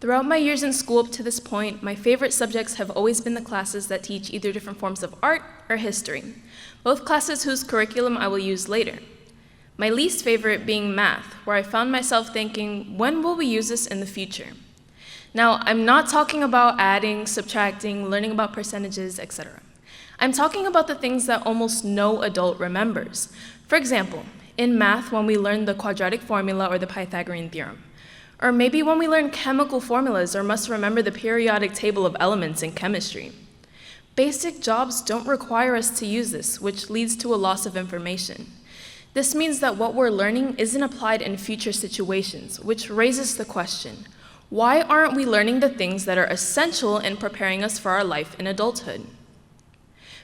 Throughout my years in school up to this point, my favorite subjects have always been the classes that teach either different forms of art or history, both classes whose curriculum I will use later. My least favorite being math, where I found myself thinking, when will we use this in the future? Now, I'm not talking about adding, subtracting, learning about percentages, etc. I'm talking about the things that almost no adult remembers. For example, in math, when we learn the quadratic formula or the Pythagorean theorem. Or maybe when we learn chemical formulas or must remember the periodic table of elements in chemistry. Basic jobs don't require us to use this, which leads to a loss of information. This means that what we're learning isn't applied in future situations, which raises the question, why aren't we learning the things that are essential in preparing us for our life in adulthood?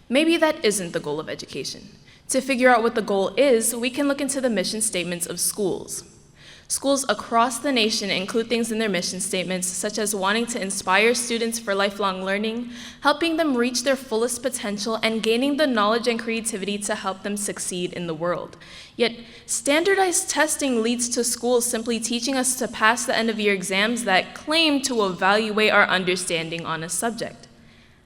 Maybe that isn't the goal of education. To figure out what the goal is, we can look into the mission statements of schools. Schools across the nation include things in their mission statements, such as wanting to inspire students for lifelong learning, helping them reach their fullest potential, and gaining the knowledge and creativity to help them succeed in the world. Yet, standardized testing leads to schools simply teaching us to pass the end-of-year exams that claim to evaluate our understanding on a subject.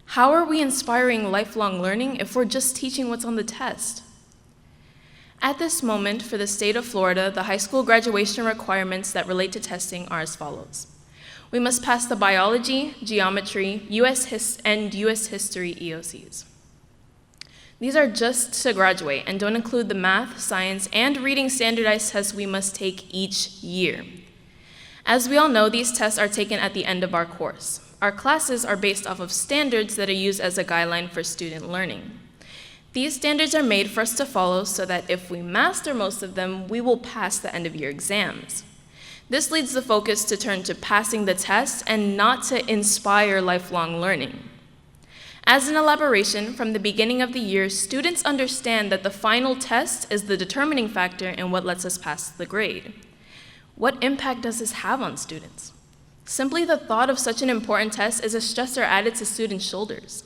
How are we inspiring lifelong learning if we're just teaching what's on the test? At this moment, for the state of Florida, the high school graduation requirements that relate to testing are as follows. We must pass the biology, geometry, and US history EOCs. These are just to graduate and don't include the math, science, and reading standardized tests we must take each year. As we all know, these tests are taken at the end of our course. Our classes are based off of standards that are used as a guideline for student learning. These standards are made for us to follow so that if we master most of them, we will pass the end-of-year exams. This leads the focus to turn to passing the test and not to inspire lifelong learning. As an elaboration, from the beginning of the year, students understand that the final test is the determining factor in what lets us pass the grade. What impact does this have on students? Simply the thought of such an important test is a stressor added to students' shoulders.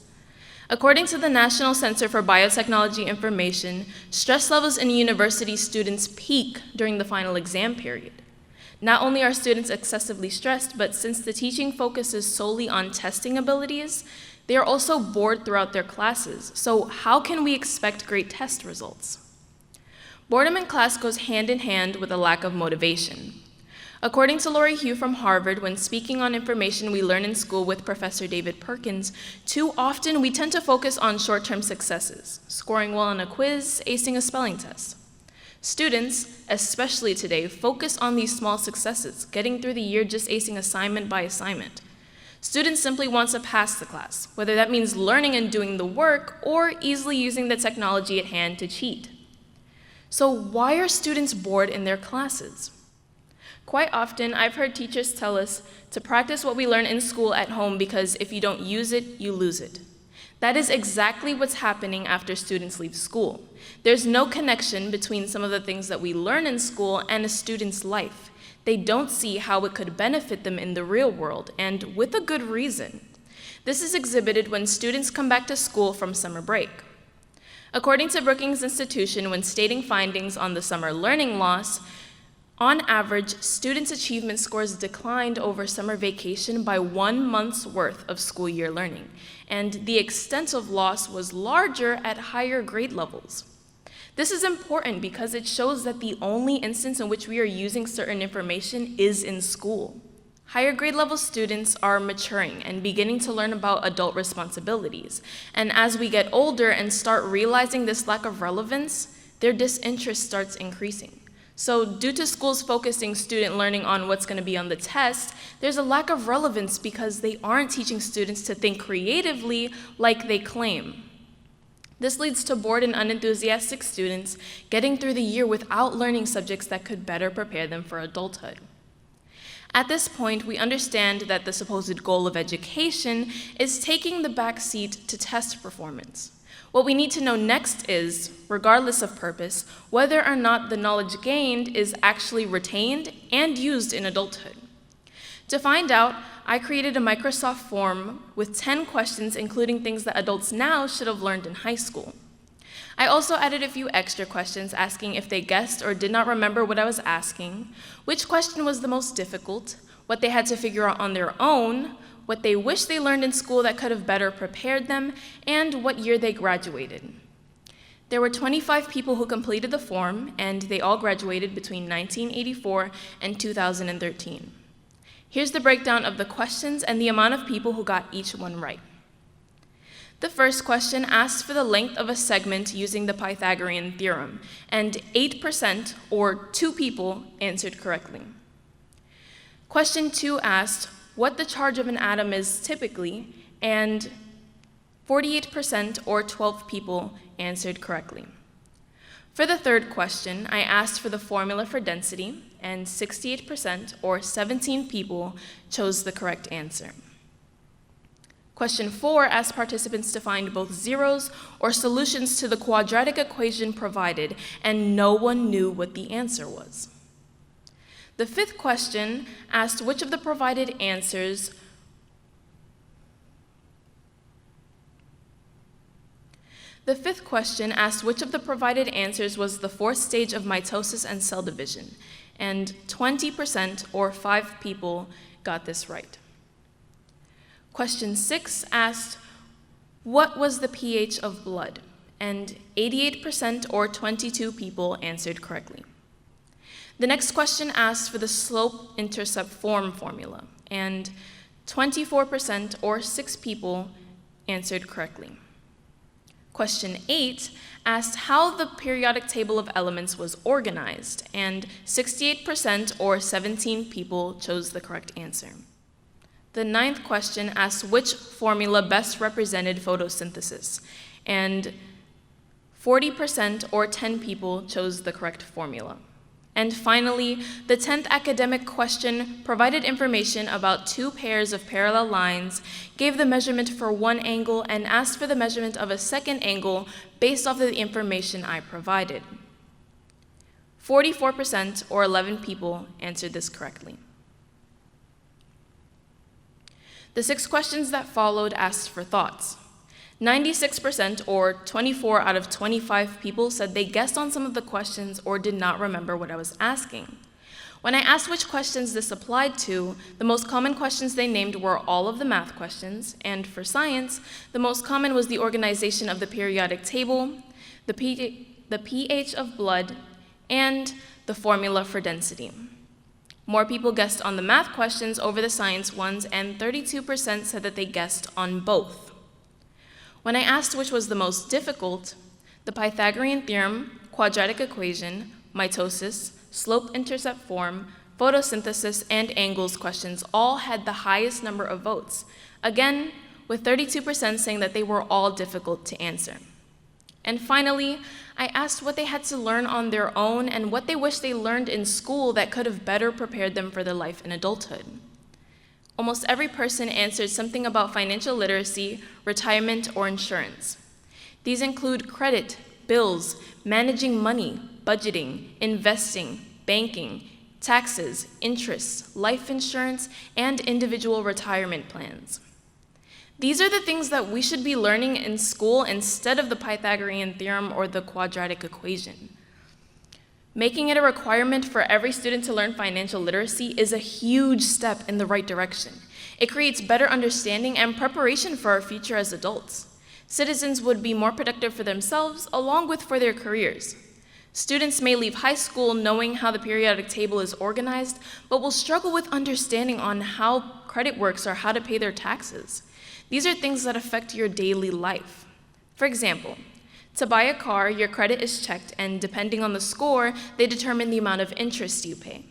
According to the National Center for Biotechnology Information, stress levels in university students peak during the final exam period. Not only are students excessively stressed, but since the teaching focuses solely on testing abilities, they are also bored throughout their classes. So how can we expect great test results? Boredom in class goes hand in hand with a lack of motivation. According to Lori Hugh from Harvard, when speaking on information we learn in school with Professor David Perkins, too often we tend to focus on short-term successes, scoring well on a quiz, acing a spelling test. Students, especially today, focus on these small successes, getting through the year just acing assignment by assignment. Students simply want to pass the class, whether that means learning and doing the work or easily using the technology at hand to cheat. So why are students bored in their classes? Quite often, I've heard teachers tell us to practice what we learn in school at home because if you don't use it, you lose it. That is exactly what's happening after students leave school. There's no connection between some of the things that we learn in school and a student's life. They don't see how it could benefit them in the real world, and with a good reason. This is exhibited when students come back to school from summer break. According to Brookings Institution, when stating findings on the summer learning loss, on average, students' achievement scores declined over summer vacation by 1 month's worth of school year learning, and the extent of loss was larger at higher grade levels. This is important because it shows that the only instance in which we are using certain information is in school. Higher grade level students are maturing and beginning to learn about adult responsibilities, and as we get older and start realizing this lack of relevance, their disinterest starts increasing. So due to schools focusing student learning on what's going to be on the test, there's a lack of relevance because they aren't teaching students to think creatively like they claim. This leads to bored and unenthusiastic students getting through the year without learning subjects that could better prepare them for adulthood. At this point, we understand that the supposed goal of education is taking the back seat to test performance. What we need to know next is, regardless of purpose, whether or not the knowledge gained is actually retained and used in adulthood. To find out, I created a Microsoft form with 10 questions, including things that adults now should have learned in high school. I also added a few extra questions asking if they guessed or did not remember what I was asking, which question was the most difficult, what they had to figure out on their own, what they wish they learned in school that could have better prepared them, and what year they graduated. There were 25 people who completed the form, and they all graduated between 1984 and 2013. Here's the breakdown of the questions and the amount of people who got each one right. The first question asked for the length of a segment using the Pythagorean theorem, and 8%, or 2 people, answered correctly. Question 2 asked what the charge of an atom is typically, and 48%, or 12 people, answered correctly. For the third question, I asked for the formula for density, and 68%, or 17 people, chose the correct answer. Question 4 asked participants to find both zeros or solutions to the quadratic equation provided, and no one knew what the answer was. The fifth question asked which of the provided answers was the fourth stage of mitosis and cell division, and 20%, or 5 people, got this right. Question 6 asked, what was the pH of blood? And 88%, or 22 people, answered correctly. The next question asked for the slope-intercept form formula, and 24%, or 6 people, answered correctly. Question 8 asked how the periodic table of elements was organized, and 68%, or 17 people, chose the correct answer. The ninth question asked which formula best represented photosynthesis, and 40%, or 10 people, chose the correct formula. And finally, the 10th academic question provided information about 2 pairs of parallel lines, gave the measurement for one angle, and asked for the measurement of a second angle based off of the information I provided. 44%, or 11 people, answered this correctly. The 6 questions that followed asked for thoughts. 96%, or 24 out of 25 people, said they guessed on some of the questions or did not remember what I was asking. When I asked which questions this applied to, the most common questions they named were all of the math questions, and for science, the most common was the organization of the periodic table, the pH of blood, and the formula for density. More people guessed on the math questions over the science ones, and 32% said that they guessed on both. When I asked which was the most difficult, the Pythagorean theorem, quadratic equation, mitosis, slope-intercept form, photosynthesis, and angles questions all had the highest number of votes, again, with 32% saying that they were all difficult to answer. And finally, I asked what they had to learn on their own and what they wish they learned in school that could have better prepared them for their life in adulthood. Almost every person answered something about financial literacy, retirement, or insurance. These include credit, bills, managing money, budgeting, investing, banking, taxes, interests, life insurance, and individual retirement plans. These are the things that we should be learning in school instead of the Pythagorean theorem or the quadratic equation. Making it a requirement for every student to learn financial literacy is a huge step in the right direction. It creates better understanding and preparation for our future as adults. Citizens would be more productive for themselves along with for their careers. Students may leave high school knowing how the periodic table is organized, but will struggle with understanding on how credit works or how to pay their taxes. These are things that affect your daily life. For example, to buy a car, your credit is checked, and depending on the score, they determine the amount of interest you pay.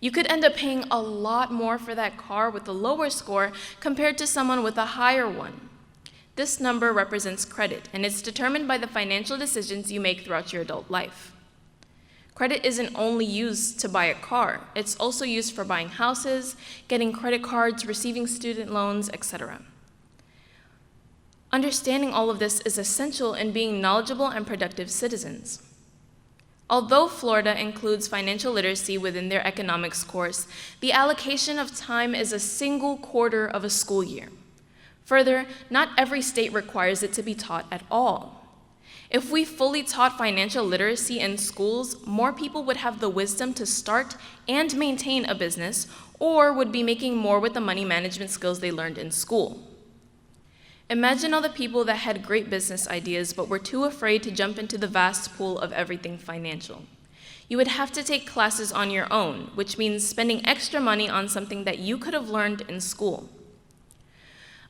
You could end up paying a lot more for that car with a lower score compared to someone with a higher one. This number represents credit, and it's determined by the financial decisions you make throughout your adult life. Credit isn't only used to buy a car, it's also used for buying houses, getting credit cards, receiving student loans, etc. Understanding all of this is essential in being knowledgeable and productive citizens. Although Florida includes financial literacy within their economics course, the allocation of time is a single quarter of a school year. Further, not every state requires it to be taught at all. If we fully taught financial literacy in schools, more people would have the wisdom to start and maintain a business, or would be making more with the money management skills they learned in school. Imagine all the people that had great business ideas but were too afraid to jump into the vast pool of everything financial. You would have to take classes on your own, which means spending extra money on something that you could have learned in school.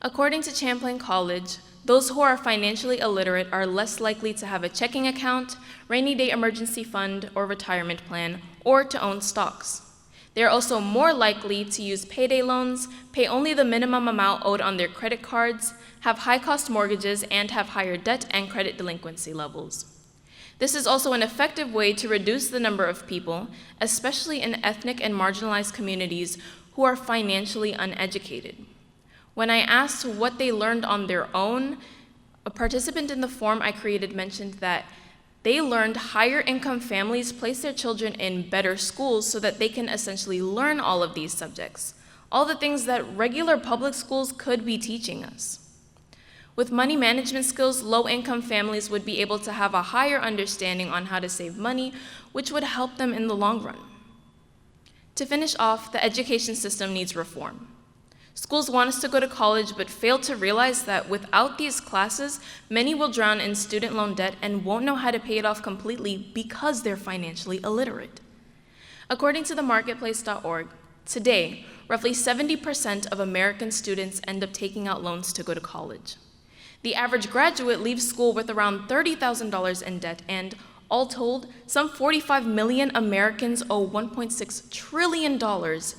According to Champlain College, those who are financially illiterate are less likely to have a checking account, rainy day emergency fund, or retirement plan, or to own stocks. They are also more likely to use payday loans, pay only the minimum amount owed on their credit cards, have high-cost mortgages, and have higher debt and credit delinquency levels. This is also an effective way to reduce the number of people, especially in ethnic and marginalized communities, who are financially uneducated. When I asked what they learned on their own, a participant in the form I created mentioned that they learned higher income families place their children in better schools so that they can essentially learn all of these subjects, all the things that regular public schools could be teaching us. With money management skills, low-income families would be able to have a higher understanding on how to save money, which would help them in the long run. To finish off, the education system needs reform. Schools want us to go to college but fail to realize that without these classes, many will drown in student loan debt and won't know how to pay it off completely because they're financially illiterate. According to themarketplace.org, today, roughly 70% of American students end up taking out loans to go to college. The average graduate leaves school with around $30,000 in debt, and all told, some 45 million Americans owe $1.6 trillion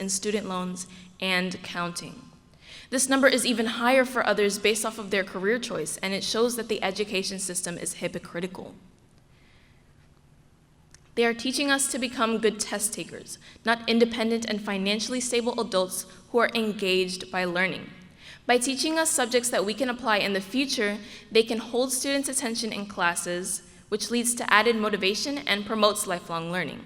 in student loans and counting. This number is even higher for others based off of their career choice, and it shows that the education system is hypocritical. They are teaching us to become good test takers, not independent and financially stable adults who are engaged by learning. By teaching us subjects that we can apply in the future, they can hold students' attention in classes, which leads to added motivation and promotes lifelong learning.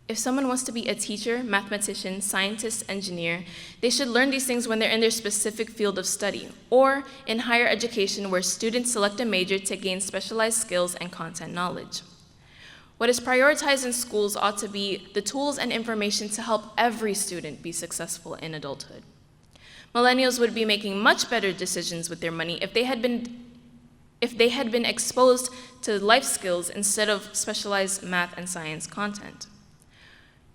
If someone wants to be a teacher, mathematician, scientist, engineer, they should learn these things when they're in their specific field of study, or in higher education where students select a major to gain specialized skills and content knowledge. What is prioritized in schools ought to be the tools and information to help every student be successful in adulthood. Millennials would be making much better decisions with their money if they had been exposed to life skills instead of specialized math and science content.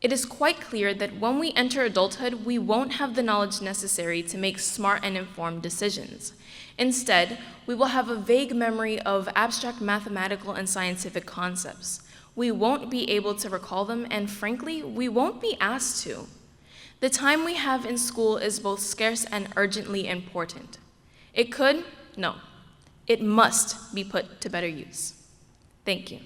It is quite clear that when we enter adulthood, we won't have the knowledge necessary to make smart and informed decisions. Instead, we will have a vague memory of abstract mathematical and scientific concepts. We won't be able to recall them, and frankly, we won't be asked to. The time we have in school is both scarce and urgently important. It must be put to better use. Thank you.